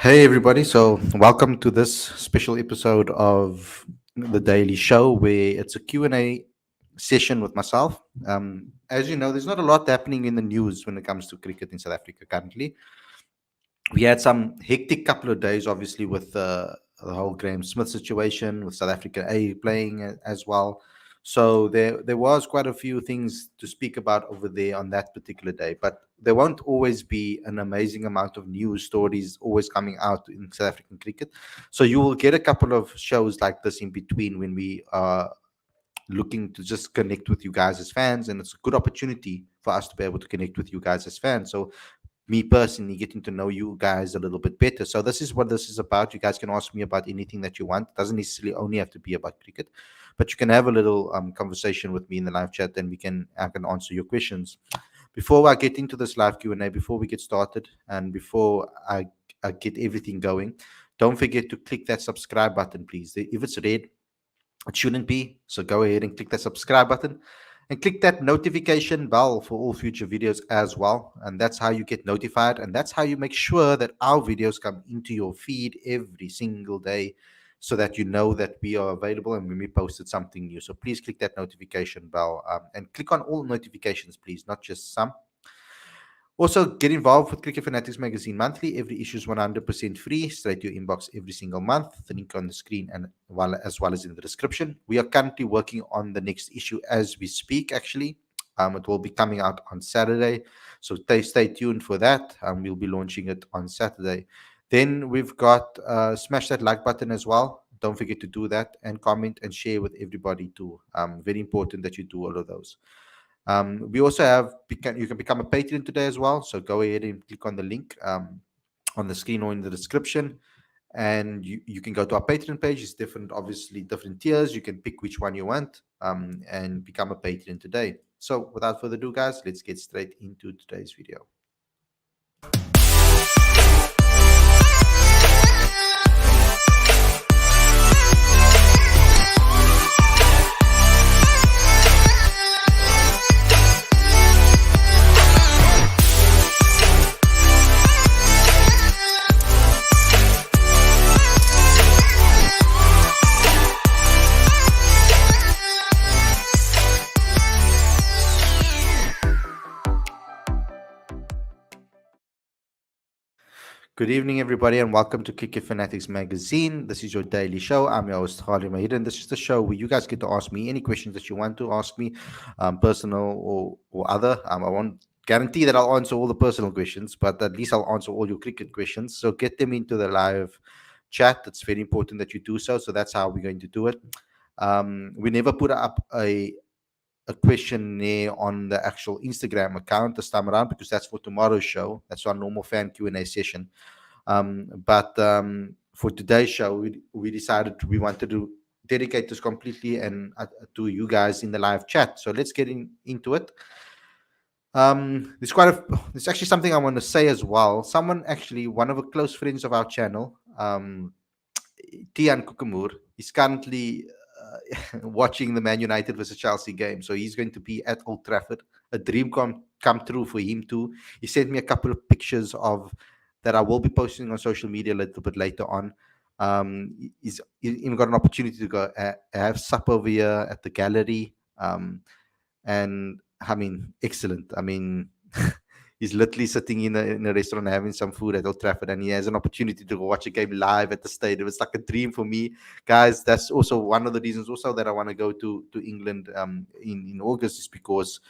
Hey everybody, so welcome to this special episode of the Daily Show where it's a Q&A session with myself. As you know, there's not a lot happening in the news when it comes to cricket in South Africa currently. We had some hectic couple of days, obviously, with the whole Graham Smith situation, with South Africa A playing as well. So there was quite a few things to speak about over there on that particular day, but there won't always be an amazing amount of news stories always coming out in South African cricket. So you will get a couple of shows like this in between when we are looking to just connect with you guys as fans, and it's a good opportunity for us to be able to connect with you guys as fans. So me personally getting to know you guys a little bit better. So this is what this is about. You guys can ask me about anything that you want. It doesn't necessarily only have to be about cricket, but you can have a little conversation with me in the live chat, and I can answer your questions. Before I get into this live Q&A, before we get started, and before I get everything going, don't forget to click that subscribe button, please. If it's red, it shouldn't be. So go ahead and click that subscribe button and click that notification bell for all future videos as well. And that's how you get notified. And that's how you make sure that our videos come into your feed every single day so that you know that we are available and when we posted something new. So please click that notification bell and click on all notifications, please, not just some. Also, get involved with Cricket Fanatics Magazine monthly. Every issue is 100% free, straight to your inbox every single month. The link on the screen and as well as in the description. We are currently working on the next issue as we speak, actually. It will be coming out on Saturday. So stay tuned for that. We'll be launching it on Saturday. Then we've got smash that like button as well. Don't forget to do that and comment and share with everybody too. Very important that you do all of those. We also have you can become a patron today as well. So go ahead and click on the link on the screen or in the description, and you can go to our Patreon page. It's different, obviously different tiers. You can pick which one you want and become a patron today. So without further ado, guys, let's get straight into today's video. Good evening, everybody, and welcome to Cricket Fanatics Magazine. This is your daily show. I'm your host, Khalid, and this is the show where you guys get to ask me any questions that you want to ask me, personal or other. I won't guarantee that I'll answer all the personal questions, but at least I'll answer all your cricket questions. So get them into the live chat. It's very important that you do so. So that's how we're going to do it. We never put up a questionnaire on the actual Instagram account this time around because that's for tomorrow's show. That's our normal fan Q&A session. But for today's show, we decided we wanted to dedicate this completely and to you guys in the live chat. So let's get into it. There's actually something I want to say as well. One of the close friends of our channel, Tian Kukamur, is currently watching the Man United versus Chelsea game. So he's going to be at Old Trafford. A dream come true for him too. He sent me a couple of pictures of that I will be posting on social media a little bit later on. He's even got an opportunity to go have supper over here at the gallery. And I mean, excellent. I mean, he's literally sitting in a restaurant having some food at Old Trafford, and he has an opportunity to go watch a game live at the stadium. It's like a dream for me, guys. That's also one of the reasons also that I want to go to England in August, is because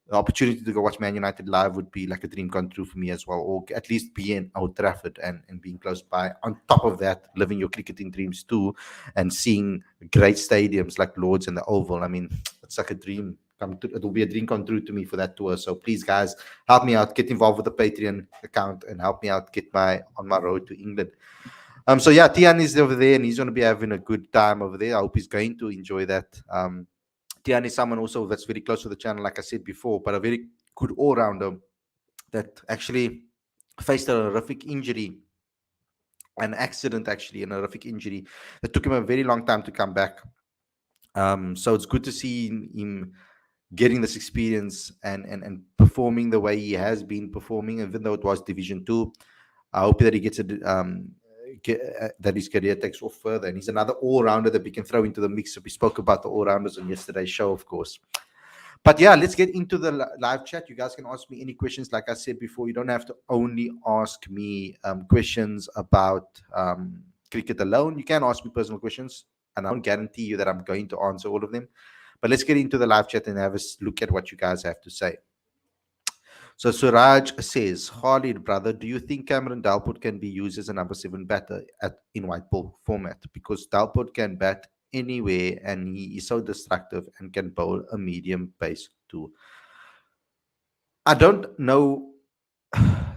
the opportunity to go watch Man United live would be like a dream come true for me as well, or at least be in Old Trafford and being close by. On top of that, living your cricketing dreams too, and seeing great stadiums like Lord's and the Oval. I mean, it's like a dream. It'll be a dream come true to me for that tour. So please, guys, help me out. Get involved with the Patreon account and help me out get on my road to England. So yeah, Tian is over there and he's going to be having a good time over there. I hope he's going to enjoy that. Tian is someone also that's very close to the channel, like I said before, but a very good all-rounder that actually faced a horrific injury, an accident actually, an horrific injury that took him a very long time to come back. So it's good to see him getting this experience and performing the way he has been performing, even though it was Division 2. I hope that he gets it. That his career takes off further, and he's another all-rounder that we can throw into the mix. So we spoke about the all-rounders on yesterday's show, of course. But yeah, let's get into the live chat. You guys can ask me any questions. Like I said before, you don't have to only ask me questions about cricket alone. You can ask me personal questions, and I won't guarantee you that I'm going to answer all of them. But let's get into the live chat and have a look at what you guys have to say. So Suraj says, Khalid, brother, do you think Cameron Dalport can be used as a number 7 batter in white ball format? Because Dalport can bat anywhere and he is so destructive and can bowl a medium pace too. I don't know.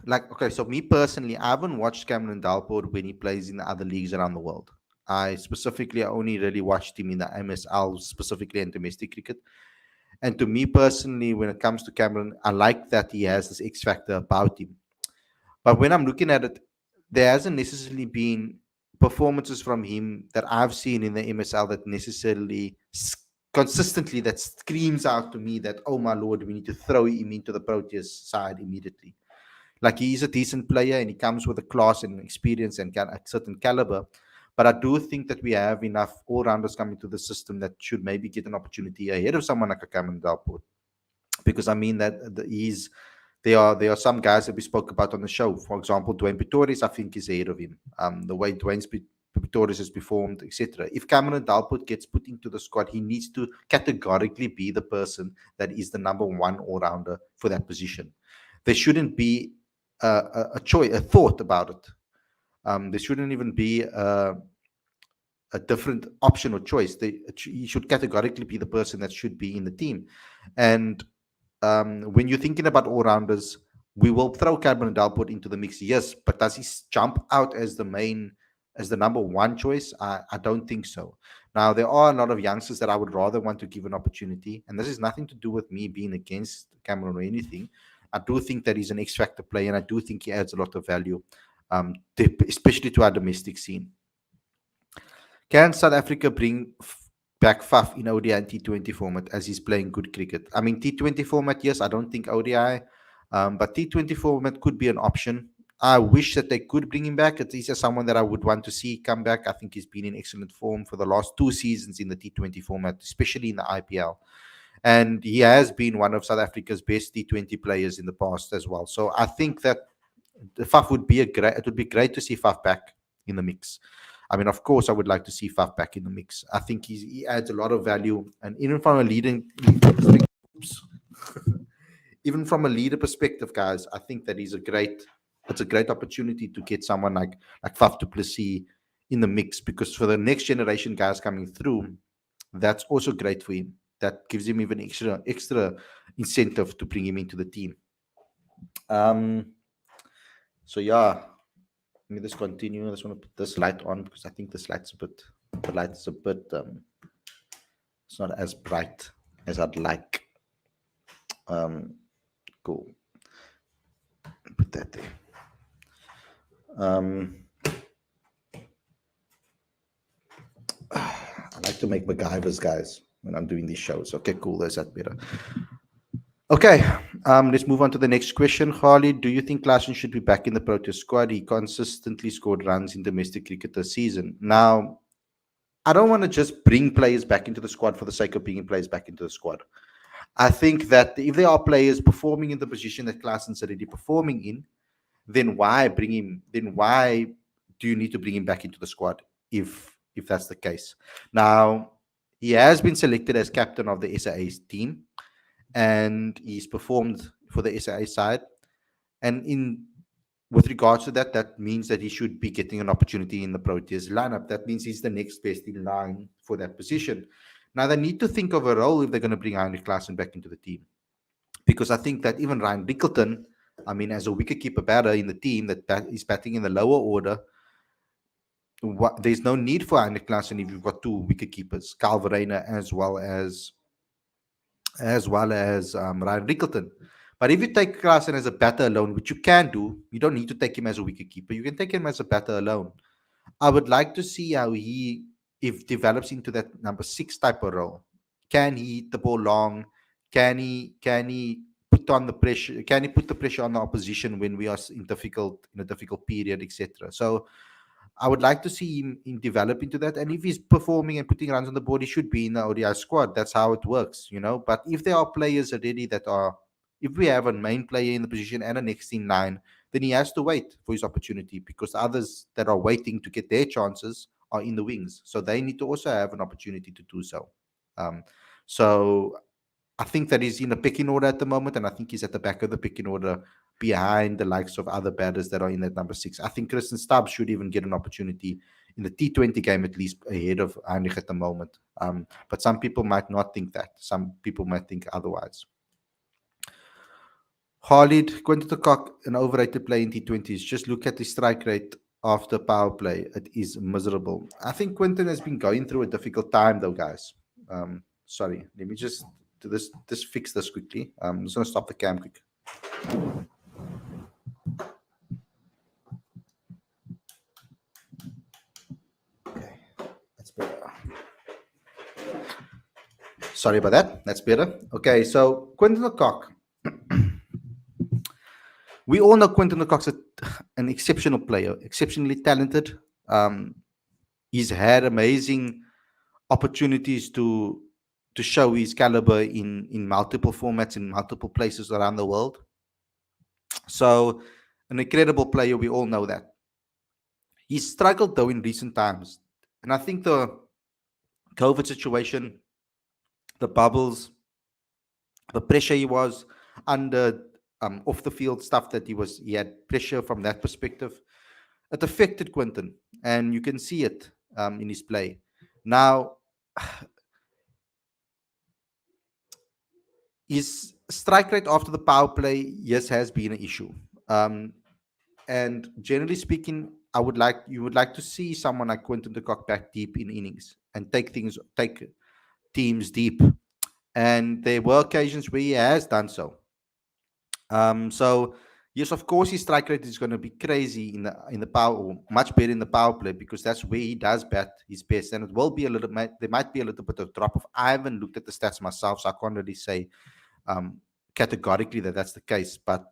Like, okay, so me personally, I haven't watched Cameron Dalport when he plays in the other leagues around the world. I specifically only really watched him in the MSL, specifically in domestic cricket. And to me personally, when it comes to Cameron, I like that he has this X factor about him. But when I'm looking at it, there hasn't necessarily been performances from him that I've seen in the MSL that necessarily consistently that screams out to me that, oh my lord, we need to throw him into the Proteas side immediately. Like, he's a decent player and he comes with a class and experience and a certain caliber. But I do think that we have enough all-rounders coming to the system that should maybe get an opportunity ahead of someone like a Cameron Dalport. Because I mean that there are some guys that we spoke about on the show. For example, Dwayne Pretorius, I think, is ahead of him. The way Pretorius has performed, etc. If Cameron Dalport gets put into the squad, he needs to categorically be the person that is the number 1 all-rounder for that position. There shouldn't be a choice, a thought about it. There shouldn't even be a different option or choice. He should categorically be the person that should be in the team. And when you're thinking about all-rounders, we will throw Cameron Dalport into the mix, yes, but does he jump out as the number 1 choice? I don't think so. Now, there are a lot of youngsters that I would rather want to give an opportunity, and this has nothing to do with me being against Cameron or anything. I do think that he's an X-factor player, and I do think he adds a lot of value, especially to our domestic scene. Can South Africa bring back Faf in ODI and T20 format as he's playing good cricket? I mean, T20 format, yes, I don't think ODI, but T20 format could be an option. I wish that they could bring him back. He's just someone that I would want to see come back. I think he's been in excellent form for the last 2 seasons in the T20 format, especially in the IPL. And he has been one of South Africa's best T20 players in the past as well. So I think that Faf would be it would be great to see Faf back in the mix. I mean, of course, I would like to see Faf back in the mix. I think he adds a lot of value, and even from a even from a leader perspective, guys, I think that it's a great opportunity to get someone like Faf du Plessis in the mix, because for the next generation guys coming through, that's also great for him. That gives him even extra incentive to bring him into the team. So yeah, let me just continue. I just want to put this light on because I think the light is a bit it's not as bright as I'd like. Cool. Put that there. I like to make MacGyvers, guys, when I'm doing these shows. Okay, cool. There's that better. Okay, let's move on to the next question. Khalid, do you think Larson should be back in the Proteas squad? He consistently scored runs in domestic cricket this season. Now, I don't want to just bring players back into the squad for the sake of bringing players back into the squad. I think that if there are players performing in the position that Larson's already performing in, then why bring him? Then why do you need to bring him back into the squad if that's the case? Now, he has been selected as captain of the SAA's team, and he's performed for the SAA side. And with regards to that, that means that he should be getting an opportunity in the Proteas lineup. That means he's the next best in line for that position. Now, they need to think of a role if they're going to bring Heinrich Klaasen back into the team. Because I think that even Ryan Rickleton, I mean, as a wicketkeeper batter in the team that is batting in the lower order, there's no need for Heinrich Klaasen if you've got 2 wicketkeepers, Kyle Verreynne as well as Ryan Rickleton. But if you take Klaasen as a batter alone, which you can do, you don't need to take him as a wicketkeeper. You can take him as a batter alone. I would like to see how he develops into that number 6 type of role. Can he hit the ball long? Can he put on the pressure? Can he put the pressure on the opposition when we are in a difficult period, etc.? So I would like to see him develop into that. And if he's performing and putting runs on the board, he should be in the ODI squad. That's how it works, you know. But if there are players already that are, if we have a main player in the position and a next in line, then he has to wait for his opportunity, because the others that are waiting to get their chances are in the wings. So they need to also have an opportunity to do so. Um, so I think that he's in the pecking order at the moment, and I think he's at the back of the pecking order behind the likes of other batters that are in that number 6. I think Kristen Stubbs should even get an opportunity in the T20 game, at least ahead of Heinrich at the moment. But some people might not think that. Some people might think otherwise. Khalid, Quinton de Kock, an overrated play in T20s. Just look at the strike rate after power play. It is miserable. I think Quinton has been going through a difficult time, though, guys. Sorry, let me just do this. Just fix this quickly. I'm just going to stop the cam quick. Okay, that's better. Sorry about that. That's better. Okay, so Quinton de Kock. We all know Quinton de Kock's an exceptional player, exceptionally talented. He's had amazing opportunities to show his caliber in multiple formats, in multiple places around the world. So, an incredible player, we all know that. He's struggled though in recent times, and I think the COVID situation, the bubbles, the pressure he was under, off the field stuff that he had pressure from that perspective. It affected Quinton, and you can see it in his play. Now, his strike rate after the power play, yes, has been an issue. And generally speaking, you would like to see someone like Quinton de Kock back deep in innings and take teams deep. And there were occasions where he has done so. So yes, of course, his strike rate is going to be crazy in the power, or much better in the power play, because that's where he does bat his best. And it will be there might be a little bit of drop off. I haven't looked at the stats myself, so I can't really say categorically that that's the case. But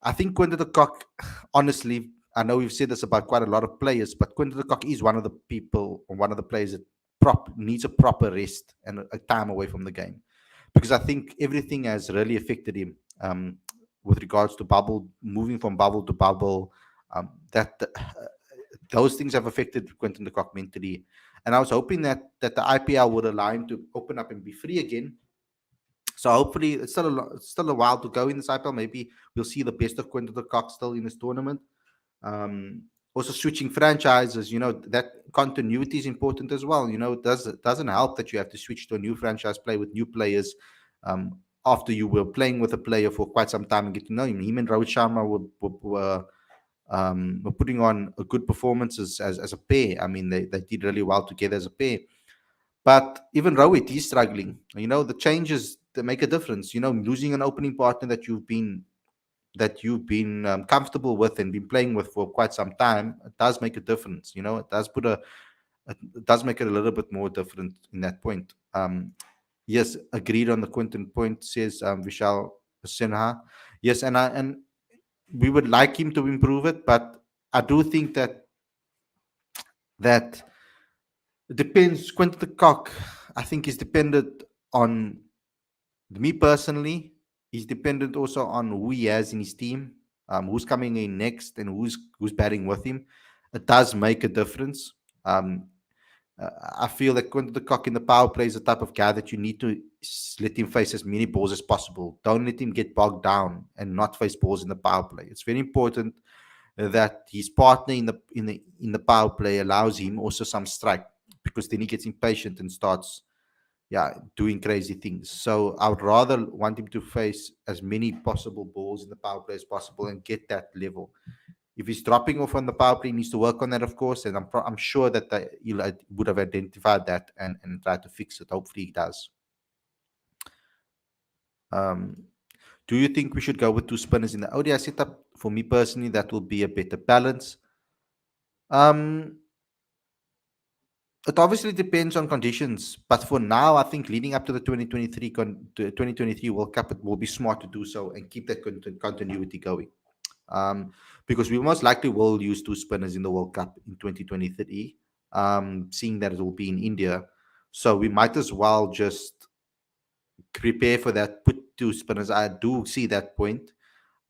I think Quinton de Kock, honestly, I know we've said this about quite a lot of players, but Quinton de Kock is one of the players that needs a proper rest and a time away from the game, because I think everything has really affected him with regards to moving from bubble to bubble. Those things have affected Quinton de Kock mentally, and I was hoping that the IPL would allow him to open up and be free again. So hopefully, it's still a while to go in this IPL. Maybe we'll see the best of Quinton de Kock still in this tournament. Also, switching franchises, that continuity is important as well. It doesn't help that you have to switch to a new franchise, play with new players after you were playing with a player for quite some time and get to know him. Him and Rohit Sharma were putting on a good performances as a pair. I mean, they did really well together as a pair. But even Rohit, he's struggling. The changes that make a difference. Losing an opening partner that you've been comfortable with and been playing with for quite some time, it does make a difference. It does make it a little bit more different in that point. Yes, agreed on the Quinton point, says Vishal Sinha. Yes, and we would like him to improve it, but I do think that it depends. Quinton de Kock, I think, is dependent on me personally. He's dependent also on who he has in his team, who's coming in next, and who's batting with him. It does make a difference. I feel that Quinton de Kock in the power play is the type of guy that you need to let him face as many balls as possible. Don't let him get bogged down and not face balls in the power play. It's very important that his partner in the power play allows him also some strike, because then he gets impatient and starts doing crazy things. So I would rather want him to face as many possible balls in the power play as possible and get that level. If he's dropping off on the power play, he needs to work on that, of course, and I'm sure that he would have identified that and tried to fix it. Hopefully he does. Do you think we should go with 2 spinners in the ODI setup? For me personally, that will be a better balance. It obviously depends on conditions, but for now, I think leading up to the 2023 World Cup, it will be smart to do so and keep that continuity going. Um, because we most likely will use two spinners in the World Cup in 2023, seeing that it will be in India. So we might as well just prepare for that, put two spinners. I do see that point.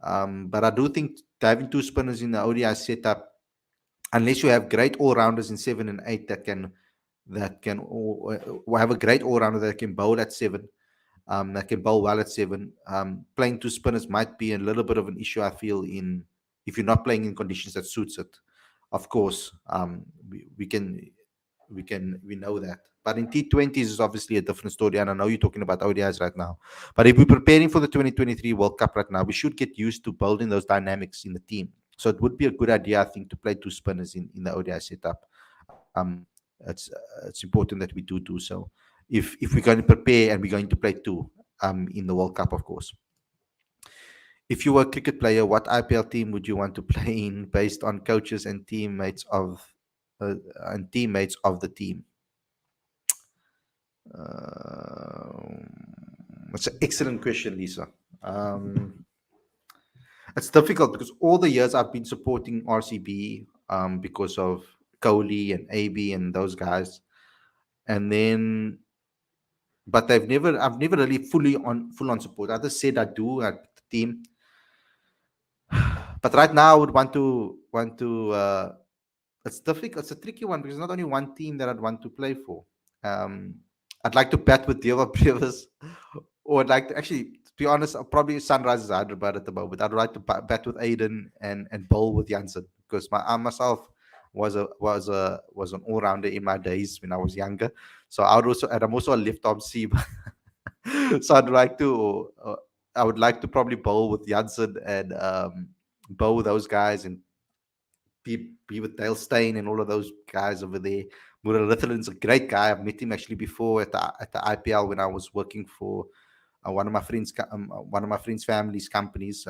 But I do think having two spinners in the ODI setup, unless you have great all rounders in 7 and 8 that can have a great all rounder that can bowl at 7, that can bowl well at 7. Playing two spinners might be a little bit of an issue, I feel, in if you're not playing in conditions that suits it. Of course, we know that. But in T20s is obviously a different story, and I know you're talking about ODIs right now. But if we're preparing for the 2023 World Cup right now, we should get used to building those dynamics in the team. So it would be a good idea, I think, to play two spinners in the ODI setup. It's important that we do so. If we're going to prepare and we're going to play two in the World Cup, of course. If you were a cricket player, what IPL team would you want to play in based on coaches and teammates of the team? It's an excellent question, Lisa. It's difficult because all the years I've been supporting RCB because of Kohli and AB and those guys, and then but I've never really full on support. I just said I do at the team, but right now I would want to. It's difficult. It's a tricky one because not only one team that I'd want to play for. Um, I'd like to bat with Deva Brewers, or I'd like to actually, to be honest, probably Sunrisers Hyderabad at the moment. I'd like to bat with Aiden and bowl with Janssen because I myself was an all rounder in my days when I was younger. So I would also, and I'm also a left arm seam. So I would like to probably bowl with Janssen and bowl with those guys and be with Dale Steyn and all of those guys over there. Muralitharan's a great guy. I've met him actually before at the IPL when I was working for one of my friends' family's companies.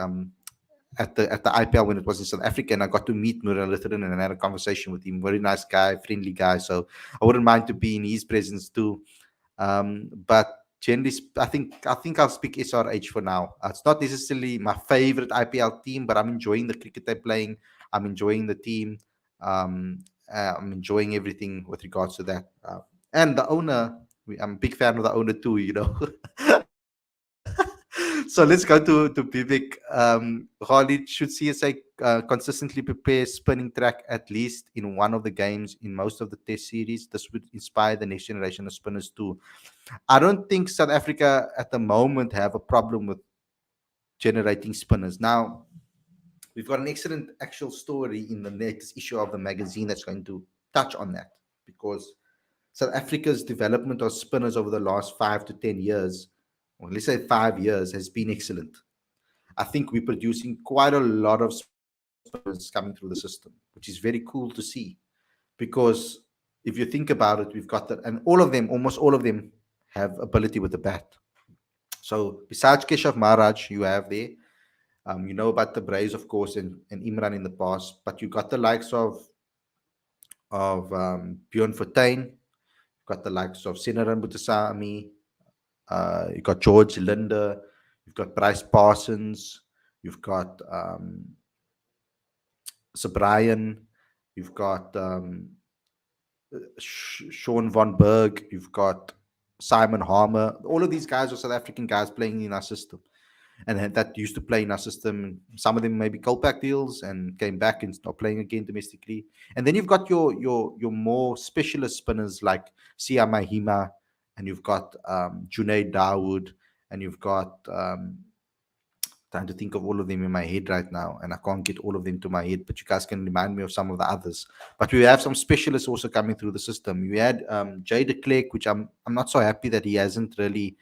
At the IPL when it was in South Africa, and I got to meet Muralitharan and I had a conversation with him. Very nice guy, friendly guy. So I wouldn't mind to be in his presence too. But generally, I think I'll speak SRH for now. It's not necessarily my favorite IPL team, but I'm enjoying the cricket they're playing. I'm enjoying the team. I'm enjoying everything with regards to that. And the owner, I'm a big fan of the owner too. So let's go to Bibik. Khalid, should CSA consistently prepare spinning track at least in one of the games in most of the test series? This would inspire the next generation of spinners too. I don't think South Africa at the moment have a problem with generating spinners. Now, we've got an excellent actual story in the next issue of the magazine that's going to touch on that because South Africa's development of spinners over the last 5 to 10 years, or let's say 5 years, has been excellent. I think we're producing quite a lot of spinners coming through the system, which is very cool to see because if you think about it, we've got that, and all of them, almost all of them, have ability with the bat. So besides Keshav Maharaj, you have there. You know about the Braves, of course, and Imran in the past, but you got the likes of Bjorn Fortuin, you've got the likes of Sinaran Buttasamy, you've got George Linder, you've got Bryce Parsons, you've got Sir Brian, you've got Sean Von Berg, you've got Simon Harmer. All of these guys are South African guys playing in our system and that used to play in our system. Some of them maybe Kolpak deals and came back and stopped playing again domestically. And then you've got your more specialist spinners like Sia Mahima, and you've got Junaid Dawood, and you've got trying to think of all of them in my head right now, and I can't get all of them to my head, but you guys can remind me of some of the others. But we have some specialists also coming through the system. We had Jay de Klerk, which I'm not so happy that he hasn't really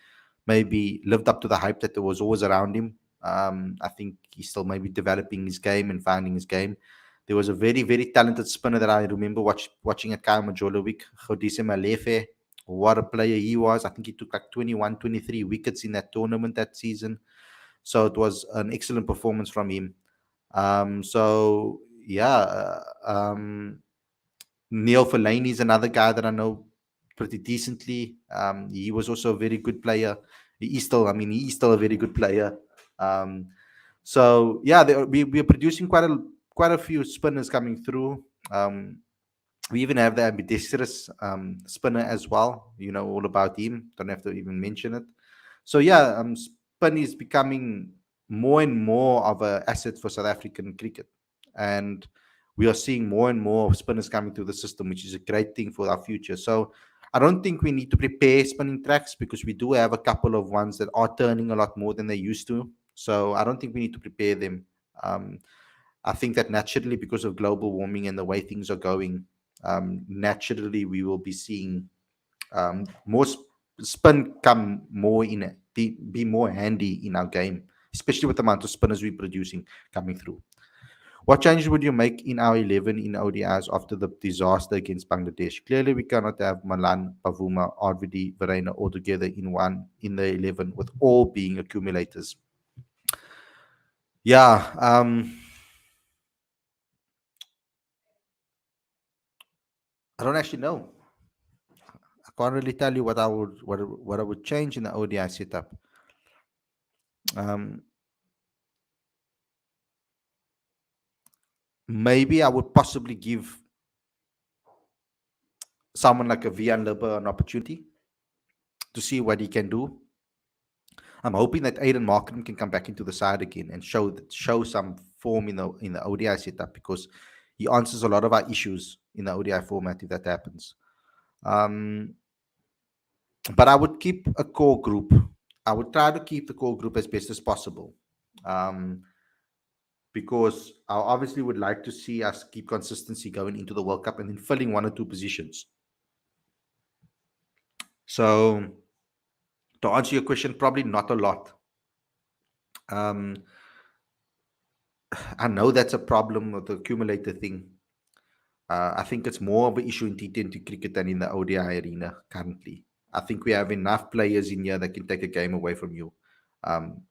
maybe lived up to the hype that there was always around him. I think he's still maybe developing his game and finding his game. There was a very, very talented spinner that I remember watching at Kyle Majolovic, Odis Malefe. What a player he was. I think he took like 21, 23 wickets in that tournament that season. So it was an excellent performance from him. So yeah, Neil Fellaini is another guy that I know pretty decently. He was also a very good player. He is still a very good player. Um, so yeah, we are producing quite a few spinners coming through. We even have the ambidextrous spinner as well. You know all about him. Don't have to even mention it. So yeah, spin is becoming more and more of a asset for South African cricket, and we are seeing more and more spinners coming through the system, which is a great thing for our future. So I don't think we need to prepare spinning tracks because we do have a couple of ones that are turning a lot more than they used to. So I don't think we need to prepare them. Um, I think that naturally, because of global warming and the way things are going, naturally we will be seeing more spin come more in it, be more handy in our game, especially with the amount of spinners we're producing coming through. What changes would you make in our 11 in ODIs after the disaster against Bangladesh? Clearly, we cannot have Malan, Pavuma, RVD, Verena all together in the 11 with all being accumulators. Yeah, I don't actually know. I can't really tell you what I would change in the ODI setup. Um, Maybe I would possibly give someone like a Vian Liber an opportunity to see what he can do. I'm hoping that Aiden Markham can come back into the side again and show some form in the ODI setup because he answers a lot of our issues in the ODI format if that happens. Um, but I would keep a core group. I would try to keep the core group as best as possible. Um, because I obviously would like to see us keep consistency going into the World Cup and then filling one or two positions. So to answer your question, probably not a lot. Um, I know that's a problem with the accumulator thing. I think it's more of an issue in T20 cricket than in the ODI arena currently. I think we have enough players in here that can take a game away from you. Um,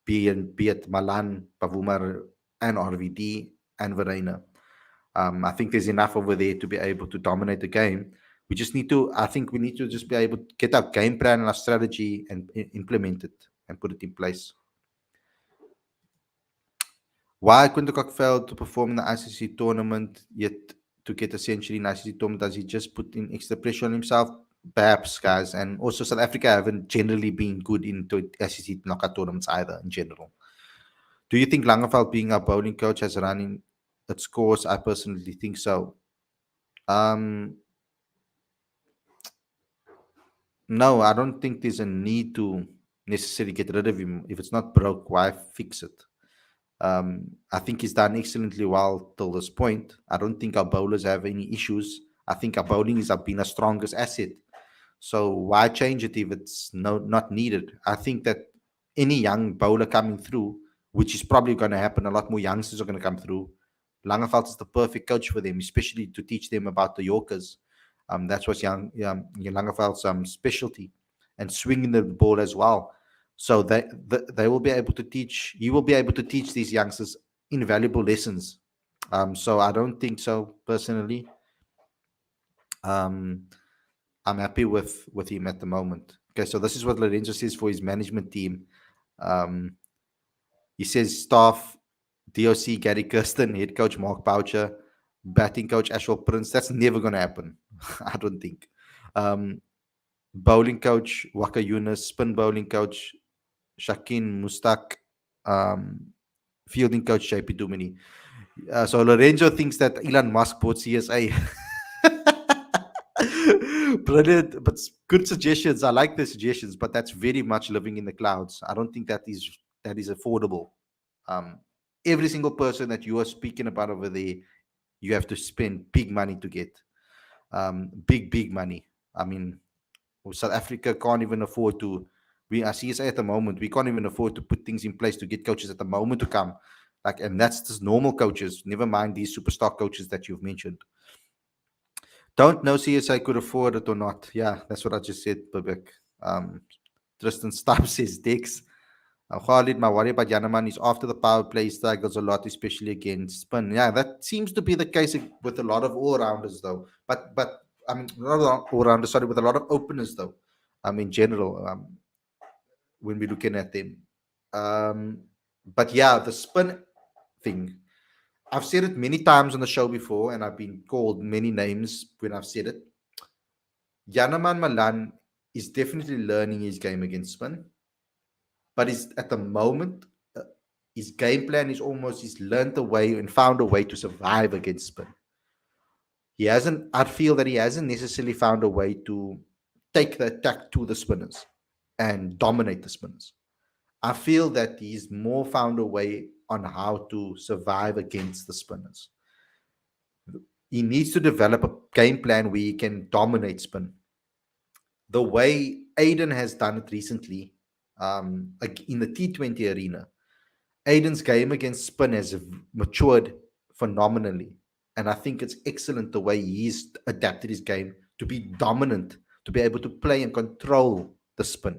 be it Malan, Pavumar, and RVD, and Verena. I think there's enough over there to be able to dominate the game. I think we need to just be able to get our game plan and our strategy and implement it and put it in place. Why Quintercock failed to perform in the ICC tournament, yet to get a century in the ICC tournament, does he just put in extra pressure on himself? Perhaps, guys. And also, South Africa haven't generally been good in ICC knockout tournaments either, in general. Do you think Langeveld, being our bowling coach, has run in its course? I personally think so. Um, no, I don't think there's a need to necessarily get rid of him. If it's not broke, why fix it? I think he's done excellently well till this point. I don't think our bowlers have any issues. I think our bowling has been our strongest asset. So why change it if it's not needed? I think that any young bowler coming through, which is probably going to happen, a lot more youngsters are going to come through. Langeveld is the perfect coach for them, especially to teach them about the Yorkers. That's what's Langeveld's specialty, and swinging the ball as well. So they will be able to teach. He will be able to teach these youngsters invaluable lessons. So I don't think so personally. Um, I'm happy with him at the moment. Okay, so this is what Lorenzo says for his management team. Um, he says staff, DOC Gary Kirsten, head coach Mark Boucher, batting coach Ashwell Prince. That's never going to happen. I don't think. Um, Bowling coach Waka Yunus, spin bowling coach Shakin Mustak, um, fielding coach JP Dumini. So Lorenzo thinks that Elon Musk bought CSA. Brilliant, but good suggestions. I like the suggestions, but that's very much living in the clouds. I don't think that is affordable. Um, every single person that you are speaking about over there, you have to spend big money to get. Big money. I mean, South Africa can't even afford to. We are CSA at the moment. We can't even afford to put things in place to get coaches at the moment to come. And that's just normal coaches. Never mind these superstar coaches that you've mentioned. Don't know CSA could afford it or not. Yeah, that's what I just said, Babek. Tristan Stubb says Dex. Khalid, my worry about Yanaman is after the power play he struggles a lot, especially against spin. Yeah, that seems to be the case with a lot of all rounders, though. But I mean, not all rounders. Sorry, with a lot of openers, though. In general, when we're looking at them. Um, but yeah, the spin thing. I've said it many times on the show before, and I've been called many names when I've said it. Yanaman Malan is definitely learning his game against spin, but he's at the moment his game plan is almost he's learned a way and found a way to survive against spin. He hasn't. I feel that he hasn't necessarily found a way to take the attack to the spinners and dominate the spinners. I feel that he's more found a way on how to survive against the spinners. He needs to develop a game plan where he can dominate spin. The way Aiden has done it recently, like in the T20 arena, Aiden's game against spin has matured phenomenally. And I think it's excellent the way he's adapted his game to be dominant, to be able to play and control the spin.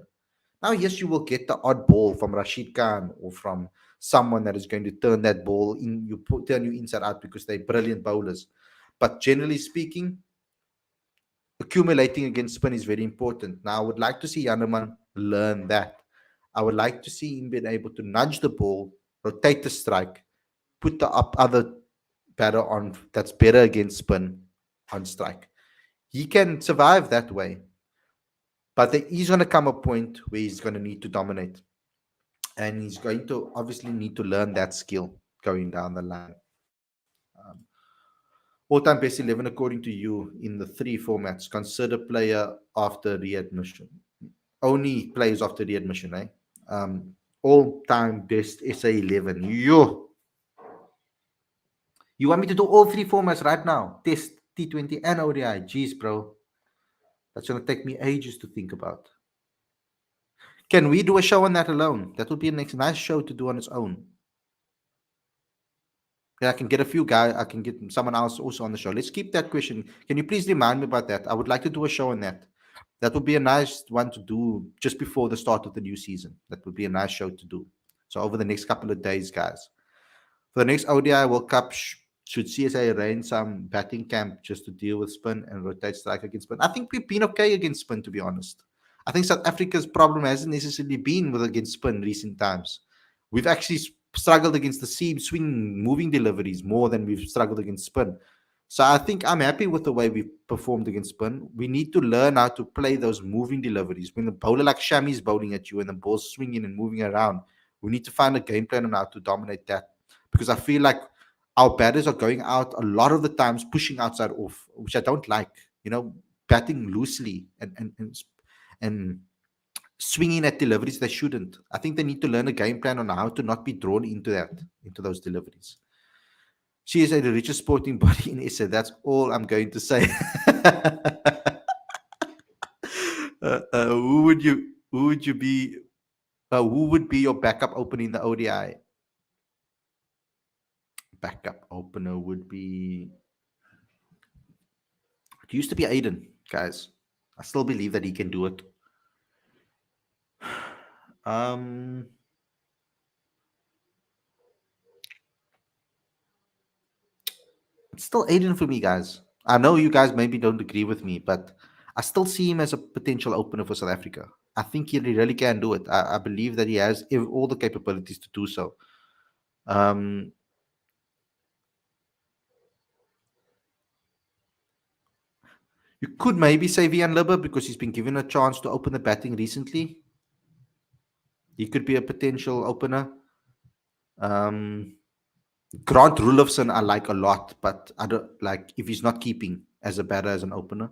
Now, yes, you will get the odd ball from Rashid Khan or from someone that is going to turn that ball in, turn you inside out because they're brilliant bowlers. But generally speaking, accumulating against spin is very important. Now, I would like to see Yaneman learn that. I would like to see him being able to nudge the ball, rotate the strike, put the other batter on that's better against spin on strike. He can survive that way, but there is going to come a point where he's going to need to dominate, and he's going to obviously need to learn that skill going down the line. All-time best 11 according to you in the three formats. Consider player after readmission. Only players after readmission, eh? All-time best SA 11. You want me to do all three formats right now? Test, T20, and ODI. Jeez, bro. That's going to take me ages to think about. Can we do a show on that alone? That would be a nice show to do on its own. Yeah, I can get a few guys. I can get someone else also on the show. Let's keep that question. Can you please remind me about that? I would like to do a show on that. That would be a nice one to do just before the start of the new season. That would be a nice show to do. So over the next couple of days, guys. For the next ODI World Cup, should CSA arrange some batting camp just to deal with spin and rotate strike against spin? I think we've been okay against spin, to be honest. I think South Africa's problem hasn't necessarily been with against spin in recent times. We've actually struggled against the seam swing moving deliveries more than we've struggled against spin. So I think I'm happy with the way we've performed against spin. We need to learn how to play those moving deliveries. When the bowler like Shami is bowling at you and the ball's swinging and moving around, we need to find a game plan on how to dominate that. Because I feel like our batters are going out a lot of the times pushing outside off, which I don't like. Batting loosely and swinging at deliveries they shouldn't. I think they need to learn a game plan on how to not be drawn into those deliveries. She is the richest sporting body in SA. That's all I'm going to say. Who would you be? Who would be your backup opener in the ODI? Backup opener would be. It used to be Aiden, guys. I still believe that he can do it. It's still Aiden for me, guys. I know you guys maybe don't agree with me, but I still see him as a potential opener for South Africa. I think he really can do it. I believe that he has all the capabilities to do so. You could maybe say Vian Libber because he's been given a chance to open the batting recently. He could be a potential opener. Grant Rulofson I like a lot, but I don't like if he's not keeping as a batter as an opener.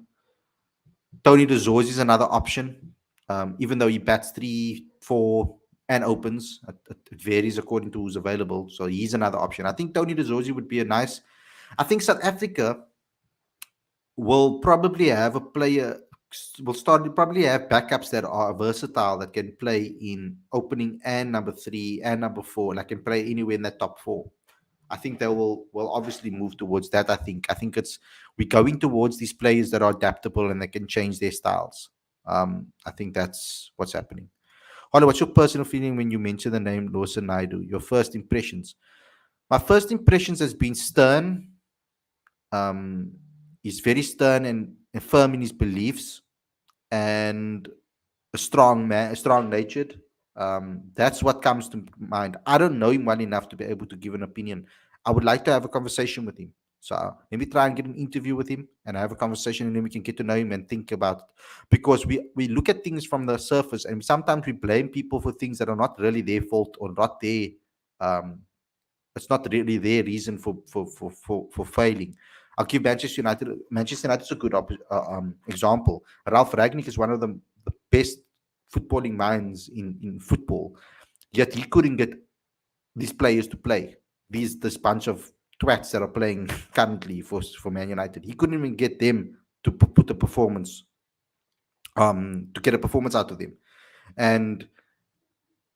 Tony De Zorzi is another option, even though he bats 3, 4, and opens. It varies according to who's available, so he's another option. I think Tony De Zorzi would be a nice. I think South Africa will probably have a player. Will probably have backups that are versatile that can play in opening and number 3 and number 4. Like can play anywhere in that top 4. I think they will obviously move towards that. I think we're going towards these players that are adaptable and they can change their styles. I think that's what's happening. Holly, what's your personal feeling when you mention the name Lawson Naidu? Your first impressions? My first impressions has been stern. Um, he's very stern and firm in his beliefs, and a strong man, strong natured. That's what comes to mind. I don't know him well enough to be able to give an opinion. I would like to have a conversation with him. So maybe try and get an interview with him and have a conversation, and then we can get to know him and think about it. Because we look at things from the surface, and sometimes we blame people for things that are not really their fault or not their um, it's not really their reason for failing. I'll give Manchester United. Manchester United is a good example. Ralph Ragnick is one of the best footballing minds in football. Yet he couldn't get these players to play. This bunch of twats that are playing currently for Man United. He couldn't even get them to put a performance to get a performance out of them. And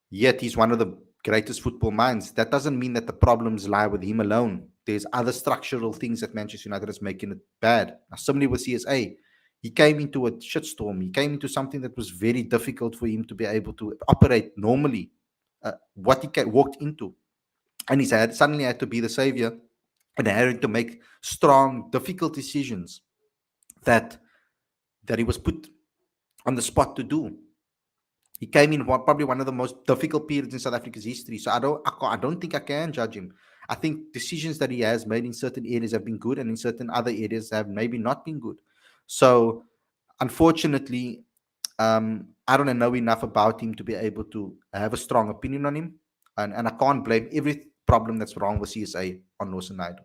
yet he's one of the greatest football minds. That doesn't mean that the problems lie with him alone. There's other structural things that Manchester United is making it bad. Now, similarly with CSA, he came into a shitstorm. He came into something that was very difficult for him to be able to operate normally. What he walked into, and he's suddenly had to be the savior and having to make strong, difficult decisions that he was put on the spot to do. He came in probably one of the most difficult periods in South Africa's history. So I don't think I can judge him. I think decisions that he has made in certain areas have been good, and in certain other areas have maybe not been good. So, unfortunately, I don't know enough about him to be able to have a strong opinion on him, and I can't blame every problem that's wrong with CSA on Lawson Naidu.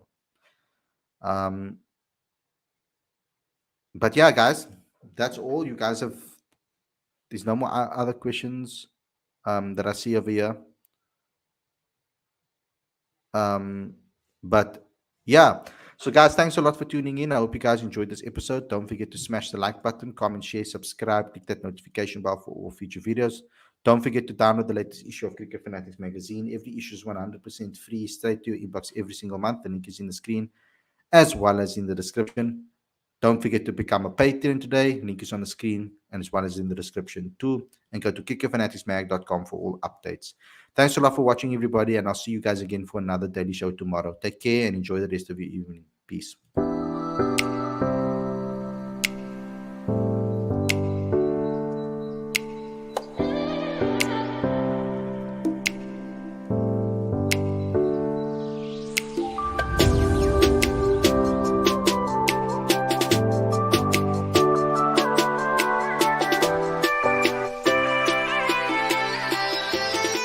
But yeah, guys, that's all. You guys have. There's no more other questions that I see over here. But yeah, so guys, thanks a lot for tuning in. I hope you guys enjoyed this episode. Don't forget to smash the like button, comment, share, subscribe, click that notification bell for all future videos. Don't forget to download the latest issue of Cricket Fanatics Magazine. Every issue is 100% free, straight to your inbox every single month. The link is in the screen as well as in the description. Don't forget to become a Patreon today. Link is on the screen and as well as in the description too. And go to cricketfanaticsmag.com for all updates. Thanks a lot for watching, everybody, and I'll see you guys again for another daily show tomorrow. Take care and enjoy the rest of your evening. Peace.